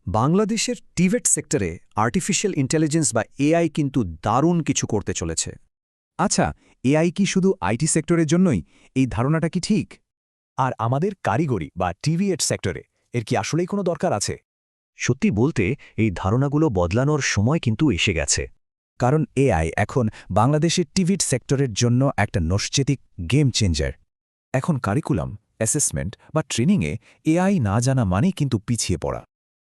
বাংলাদেশের টিভেট সেক্টরে artificial intelligence বা এআই কিন্তু দারুণ কিছু করতে চলেছে। আচ্ছা, এআই কি শুধু আইটি সেক্টরের জন্যই? এই ধারণাটা কি ঠিক? আর আমাদের কারিগরি বা টিভিএট সেক্টরে এর কি আসলেই কোনো দরকার আছে? সত্যি বলতে এই ধারণাগুলো বদলানোর সময় কিন্তু এসে গেছে। কারণ এআই এখন বাংলাদেশের টিভিট সেক্টরের জন্য একটা নৈশ্চিতিক গেম চেঞ্জার। এখন কারিকুলাম, অ্যাসেসমেন্ট বা ট্রেনিংয়ে এআই না জানা মানেই কিন্তু পিছিয়ে পড়া।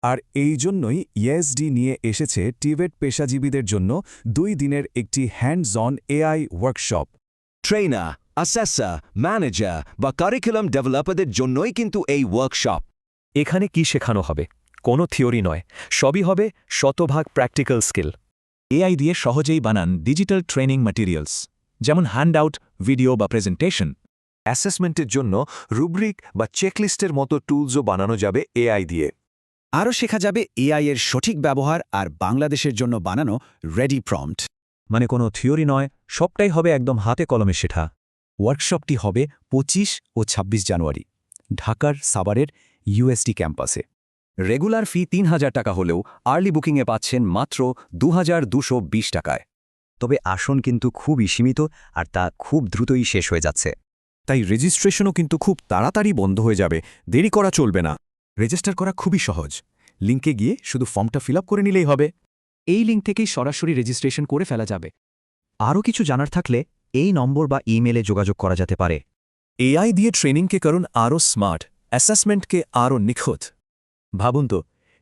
আর এই জন্যই ইএসডি নিয়ে এসেছে টিভেট পেশাজীবীদের জন্য 2 দিনের একটি hands on AI workshop. Trainer, assessor, manager বা কারিকুলাম ডেভেলপারদের জন্যই কিন্তু এই ওয়ার্কশপ। এখানে কি শেখানো হবে? কোনো থিওরি নয়, সবই হবে শতভাগ প্র্যাকটিক্যাল স্কিল। এআই দিয়ে সহজেই বানান ডিজিটাল ট্রেনিং ম্যাটেরিয়ালস, যেমন হ্যান্ডআউট, ভিডিও বা প্রেজেন্টেশন। অ্যাসেসমেন্টের জন্য রুব্রিক বা চেকলিস্টের মতো টুলসও বানানো যাবে এআই দিয়ে। আরও শেখা যাবে এআই এর সঠিক ব্যবহার আর বাংলাদেশের জন্য বানানো রেডি প্রম্পট। মানে কোনো থিওরি নয়, সবটাই হবে একদম হাতে কলমে শেখা। ওয়ার্কশপটি হবে 25 ও 26 জানুয়ারি ঢাকার সাভারের ইউএসডি ক্যাম্পাসে। রেগুলার ফি ৩,০০০ টাকা হলেও আর্লি বুকিংয়ে পাচ্ছেন মাত্র ২,২২০ টাকায়। তবে আসন কিন্তু খুবই সীমিত আর তা খুব দ্রুতই শেষ হয়ে যাচ্ছে। তাই রেজিস্ট্রেশনও কিন্তু খুব তাড়াতাড়ি বন্ধ হয়ে যাবে, দেরি করা চলবে না। রেজিস্টার করা খুবই সহজ। লিঙ্কে গিয়ে শুধু ফর্মটা ফিল করে নিলেই হবে। এই লিঙ্ক থেকেই সরাসরি রেজিস্ট্রেশন করে ফেলা যাবে। আরও কিছু জানার থাকলে এই নম্বর বা ইমেলে যোগাযোগ করা যেতে পারে। এআই দিয়ে ট্রেনিংকে করুন আরও স্মার্ট, অ্যাসেসমেন্টকে আরও নিখুঁত। ভাবুন তো,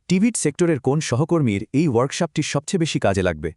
টিভিট সেক্টরের কোন সহকর্মীর এই ওয়ার্কশপটি সবচেয়ে বেশি কাজে লাগবে?